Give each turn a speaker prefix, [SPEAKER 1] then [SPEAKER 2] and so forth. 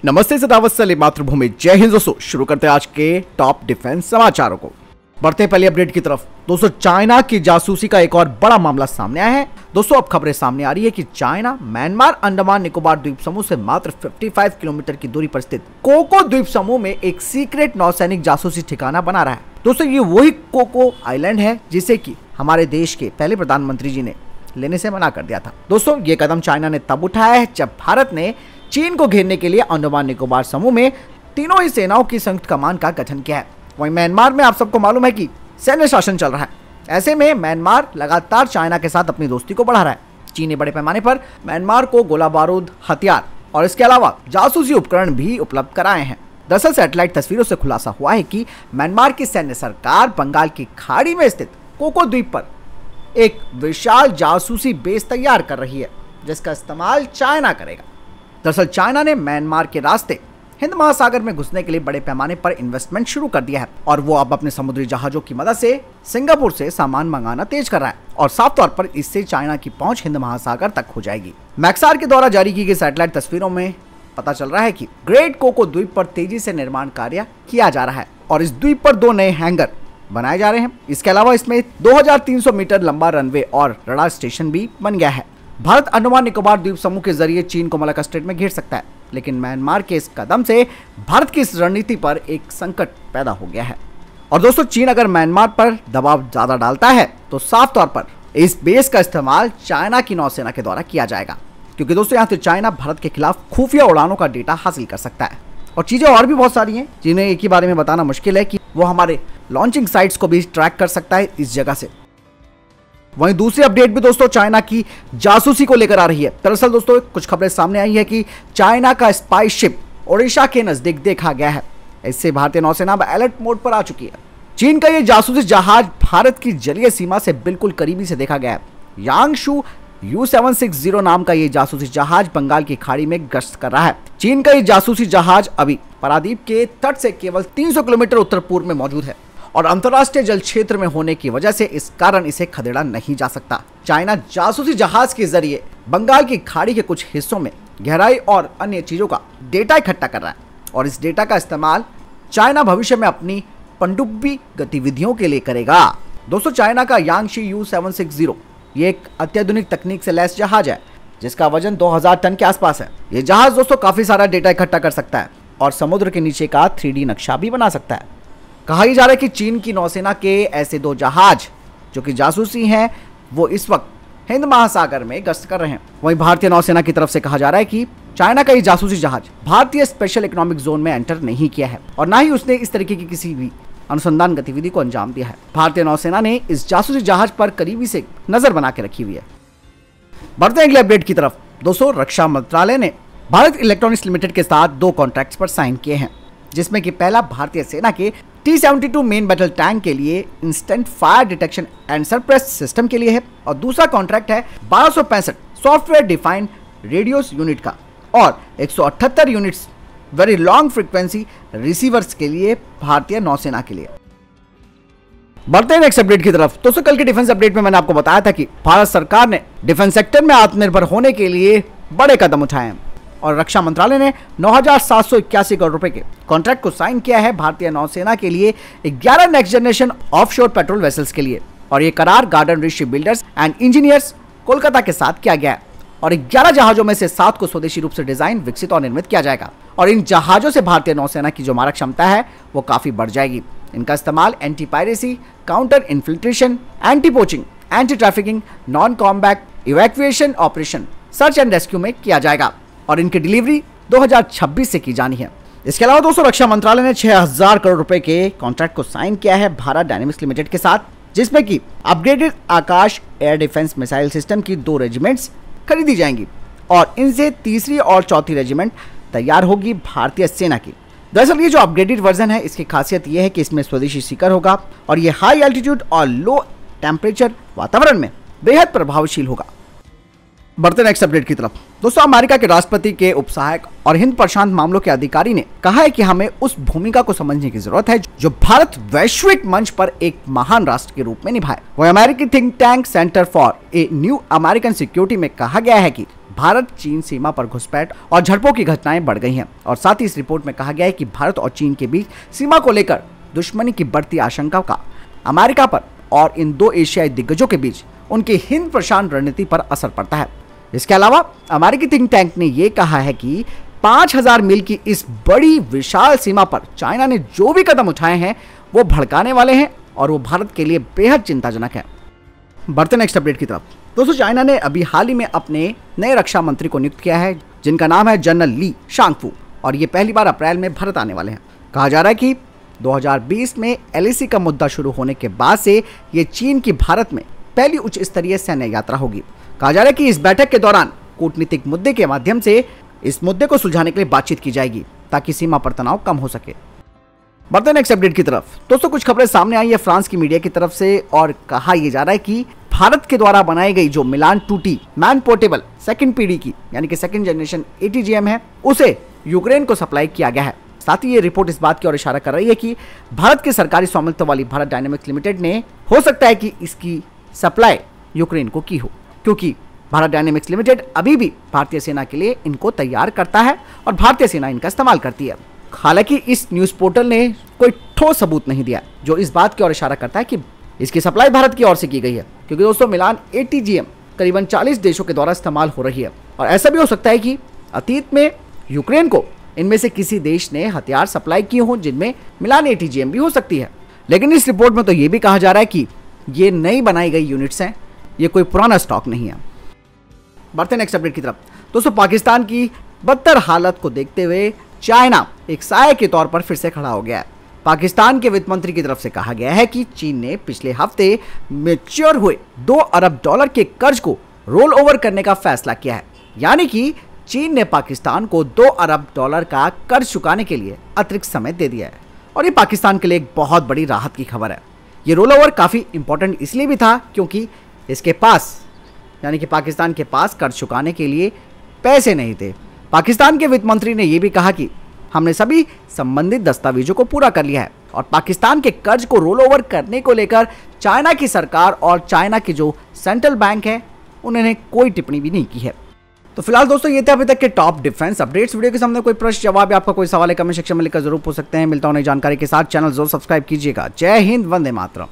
[SPEAKER 1] नमस्ते सदावत सली मातृभूमि, जय हिंद दोस्तों। शुरू करते हैं आज के टॉप डिफेंस समाचारों को। बढ़ते हैं पहली अपडेट की तरफ। दोस्तों, चाइना की जासूसी का एक और बड़ा मामला सामने आया है। दोस्तों, अब खबरें सामने आ रही है कि चाइना म्यांमार अंडमान निकोबार द्वीप समूह से मात्र 55 किलोमीटर की दूरी पर स्थित कोको द्वीप समूह में एक सीक्रेट नौसैनिक जासूसी ठिकाना बना रहा है। दोस्तों, ये वही कोको आइलैंड है जिसे कि हमारे देश के पहले प्रधानमंत्री जी ने लेने से मना कर दिया था। दोस्तों, ये कदम चाइना ने तब उठाया है जब भारत ने चीन को घेरने के लिए अंडमान निकोबार समूह में तीनों ही सेनाओं की संयुक्त कमान का गठन किया है। वहीं म्यांमार में आप सबको मालूम है कि सैन्य शासन चल रहा है। ऐसे में म्यांमार लगातार चाइना के साथ अपनी दोस्ती को बढ़ा रहा है। चीन ने बड़े पैमाने पर म्यांमार को गोला बारूद, हथियार और इसके अलावा जासूसी उपकरण भी उपलब्ध कराए हैं। दरअसल सैटेलाइट तस्वीरों से खुलासा हुआ है कि म्यांमार की सैन्य सरकार बंगाल की खाड़ी में स्थित कोको द्वीप पर एक विशाल जासूसी बेस तैयार कर रही है, जिसका इस्तेमाल चाइना करेगा। दरअसल चाइना ने म्यांमार के रास्ते हिंद महासागर में घुसने के लिए बड़े पैमाने पर इन्वेस्टमेंट शुरू कर दिया है और वो अब अपने समुद्री जहाजों की मदद से सिंगापुर से सामान मंगाना तेज कर रहा है और साफ तौर पर इससे चाइना की पहुंच हिंद महासागर तक हो जाएगी। मैक्सार के द्वारा जारी की गई सैटेलाइट तस्वीरों में पता चल रहा है कि ग्रेट कोको द्वीप पर तेजी से निर्माण कार्य किया जा रहा है और इस द्वीप पर 2 नए हैंगर बनाए जा रहे हैं। इसके अलावा इसमें 2300 मीटर लंबा रनवे और रडार स्टेशन भी बन गया है। भारत अंडमान निकोबार द्वीप समूह के जरिए चीन को मलाक्का स्ट्रेट में घेर सकता है, लेकिन म्यांमार के इस कदम से भारत की इस रणनीति पर एक संकट पैदा हो गया है। और दोस्तों, चीन अगर म्यांमार पर दबाव ज्यादा डालता है तो साफ तौर पर इस बेस का इस्तेमाल चाइना की नौसेना के द्वारा किया जाएगा, क्योंकि दोस्तों यहाँ से चाइना भारत के खिलाफ खुफिया उड़ानों का डेटा हासिल कर सकता है। और चीजें और भी बहुत सारी हैं जिन्हें एक ही बारे में बताना मुश्किल है कि वो हमारे लॉन्चिंग साइट्स को भी ट्रैक कर सकता है इस जगह से। वहीं दूसरी अपडेट भी दोस्तों चाइना की जासूसी को लेकर आ रही है। दरअसल दोस्तों, कुछ खबरें सामने आई है कि चाइना का स्पाई शिप ओडिशा के नजदीक देखा गया है। इससे भारतीय नौसेना अब अलर्ट मोड पर आ चुकी है। चीन का ये जासूसी जहाज भारत की जलीय सीमा से बिल्कुल करीबी से देखा गया है। यांगशू U760 नाम का ये जासूसी जहाज बंगाल की खाड़ी में गश्त कर रहा है। चीन का ये जासूसी जहाज अभी पारादीप के तट से केवल 300 किलोमीटर उत्तर पूर्व में मौजूद है और अंतर्राष्ट्रीय जल क्षेत्र में होने की वजह से इस कारण इसे खदेड़ा नहीं जा सकता। चाइना जासूसी जहाज के जरिए बंगाल की खाड़ी के कुछ हिस्सों में गहराई और अन्य चीजों का डेटा इकट्ठा कर रहा है और इस डेटा का इस्तेमाल चाइना भविष्य में अपनी पनडुब्बी गतिविधियों के लिए करेगा। दोस्तों, चाइना का यांगशी U760 ये एक अत्याधुनिक तकनीक से लैस जहाज है जिसका वजन 2000 टन के आसपास है। ये जहाज दोस्तों काफी सारा डेटा इकट्ठा कर सकता है और समुद्र के नीचे का 3D नक्शा भी बना सकता है। कहा ही जा रहा है कि चीन की नौसेना के ऐसे 2 जहाज जो कि जासूसी हैं, वो इस वक्त हिंद महासागर में गश्त कर रहे हैं। वहीं भारतीय नौसेना की तरफ से कहा जा रहा है कि चाइना का ये जासूसी जहाज भारतीय स्पेशल इकोनॉमिक जोन में एंटर नहीं किया है और ना ही उसने इस तरीके की किसी भी अनुसंधान गतिविधि को अंजाम दिया है। भारतीय नौसेना ने इस जासूसी जहाज पर करीबी से नजर बना के रखी हुई है। बढ़ते हैं अगले अपडेट की तरफ। दोस्तों, रक्षा मंत्रालय ने भारत इलेक्ट्रॉनिक्स लिमिटेड के साथ 2 कॉन्ट्रैक्ट्स पर साइन किए हैं, जिसमें कि पहला भारतीय सेना के T-72 मेन बैटल टैंक के लिए instant fire detection and suppress system के लिए है और दूसरा कॉन्ट्रैक्ट है 1265 सॉफ्टवेयर डिफाइंड रेडियोस यूनिट का और 178 units very long frequency receivers के लिए भारतीय नौसेना के लिए। बढ़ते हैं नेक्स्ट अपडेट की तरफ। दोस्तों, कल के डिफेंस अपडेट में मैंने आपको बताया था कि भारत सरकार ने डिफेंस सेक्टर में आत्मनिर्भर होने के लिए बड़े कदम उठाए हैं और रक्षा मंत्रालय ने 9,781 करोड़ रुपए के कॉन्ट्रैक्ट को साइन किया है भारतीय नौसेना के लिए 11 next generation offshore patrol vessels के लिए। और ये करार garden rich builders and engineers Kolkata के साथ किया गया है और 11 जहाजों में से 7 को स्वदेशी रूप से डिजाइन, विकसित और निर्मित किया जाएगा और इन जहाजों से भारतीय नौसेना की जो मारक क्षमता है वो काफी बढ़ जाएगी। इनका इस्तेमाल anti piracy, counter infiltration, anti poaching, anti trafficking, non combat evacuation operation, search and rescue में किया जाएगा और इनकी डिलीवरी 2026 से की जानी है। इसके अलावा दोस्तों, रक्षा मंत्रालय ने 6000 करोड़ रुपए के कॉन्ट्रैक्ट को साइन किया है भारत डायनेमिक्स लिमिटेड के साथ, जिसमें कि अपग्रेडेड आकाश एयर डिफेंस मिसाइल सिस्टम की 2 रेजिमेंट्स खरीदी जाएंगी और इनसे तीसरी और चौथी रेजिमेंट तैयार होगी भारतीय सेना की। दरअसल ये जो अपग्रेडेड वर्जन है, इसकी खासियत ये है कि इसमें स्वदेशी सीकर होगा और ये हाई एल्टीट्यूड और लो टेम्परेचर वातावरण में बेहद प्रभावशील होगा। बढ़ते नेक्स्ट अपडेट की तरफ। दोस्तों, अमेरिका के राष्ट्रपति के उपसहायक और हिंद प्रशांत मामलों के अधिकारी ने कहा है कि हमें उस भूमिका को समझने की जरूरत है जो भारत वैश्विक मंच पर एक महान राष्ट्र के रूप में निभाए। वह अमेरिकी think tank centre for a new American security में कहा गया है कि भारत चीन सीमा पर घुसपैठ और झड़पों की घटनाएं बढ़ गई हैं। और साथ ही इस रिपोर्ट में कहा गया है कि भारत और चीन के बीच सीमा को लेकर दुश्मनी की बढ़ती आशंका का अमेरिका पर और इन दो एशियाई दिग्गजों के बीच उनकी हिंद प्रशांत रणनीति पर असर पड़ता है। इसके अलावा अमेरिकी थिंक टैंक ने यह कहा है कि 5000 मील की इस बड़ी विशाल सीमा पर चाइना ने जो भी कदम उठाए हैं वो भड़काने वाले हैं और वो भारत के लिए बेहद चिंताजनक है। बढ़ते नेक्स्ट अपडेट की तरफ। दोस्तों, चाइना ने अभी हाल ही में अपने नए रक्षा मंत्री को नियुक्त किया है, जिनका नाम है जनरल ली शांगफू, और ये पहली बार अप्रैल में भारत आने वाले हैं। कहा जा रहा है कि 2020 में LAC का मुद्दा शुरू होने के बाद से ये चीन की भारत में पहली उच्च स्तरीय सैन्य यात्रा होगी। कहा जा रहा है कि इस बैठक के दौरान कूटनीतिक मुद्दे के माध्यम से इस मुद्दे को सुलझाने के लिए बातचीत की जाएगी ताकि सीमा पर तनाव कम हो सके। बढ़ते नेक्स्ट अपडेट की तरफ। दोस्तों, कुछ खबरें सामने आई है फ्रांस की मीडिया की तरफ से और कहा यह जा रहा है कि भारत के द्वारा बनाई गई जो मिलान 2T मैन पोर्टेबल सेकंड पीढ़ी की यानी कि सेकंड जनरेशन ATGM है, उसे यूक्रेन को सप्लाई किया गया है। साथ ही ये रिपोर्ट इस बात की ओर इशारा कर रही है कि भारत के सरकारी स्वामित्व वाली भारत डायनेमिक्स लिमिटेड ने हो सकता है कि इसकी सप्लाई यूक्रेन को की हो, क्योंकि भारत डायनेमिक्स लिमिटेड अभी भी भारतीय सेना के लिए इनको तैयार करता है और भारतीय सेना इनका इस्तेमाल करती है। हालांकि इस न्यूज़ पोर्टल ने कोई ठोस सबूत नहीं दिया जो इस बात की ओर इशारा करता है कि इसकी सप्लाई भारत की ओर से की गई है, क्योंकि दोस्तों मिलान ATGM करीबन 40 देशों के द्वारा इस्तेमाल हो रही है और ऐसा भी हो सकता है कि अतीत में यूक्रेन को इनमें से किसी देश ने हथियार सप्लाई किए हों जिनमें मिलान ATGM भी हो सकती है। लेकिन इस रिपोर्ट में तो ये भी कहा जा रहा है कि ये नई बनाई गई यूनिट्स हैं, ये कोई पुराना स्टॉक नहीं है। बढ़ते नेक्स्ट अपडेट की तरफ। दोस्तों, पाकिस्तान की बदतर हालत को देखते हुए चाइना एक साय के तौर पर फिर से खड़ा हो गया है। पाकिस्तान के वित्त मंत्री की तरफ से कहा गया है कि चीन ने पिछले हफ्ते मैच्योर हुए $2 अरब के कर्ज को रोल ओवर करने का फैसला किया है, यानी कि चीन ने पाकिस्तान को $2 अरब का कर्ज चुकाने के लिए अतिरिक्त समय दे दिया है और ये पाकिस्तान के लिए एक बहुत बड़ी राहत की खबर है। ये रोल ओवर काफ़ी इंपॉर्टेंट इसलिए भी था क्योंकि इसके पास यानी कि पाकिस्तान के पास कर्ज चुकाने के लिए पैसे नहीं थे। पाकिस्तान के वित्त मंत्री ने यह भी कहा कि हमने सभी संबंधित दस्तावेजों को पूरा कर लिया है और पाकिस्तान के कर्ज को रोल ओवर करने को लेकर चाइना की सरकार और चाइना की जो सेंट्रल बैंक है उन्होंने कोई टिप्पणी भी नहीं की है। तो फिलहाल दोस्तों, ये थे अभी तक के टॉप डिफेंस अपडेट्स। वीडियो के सामने कोई प्रश्न जवाब या आपका कोई सवाल है कमेंट सेक्शन में लिखकर जरूर पूछ सकते हैं। मिलता हूं नई जानकारी के साथ, चैनल जरूर सब्सक्राइब कीजिएगा। जय हिंद, वंदे मातरम।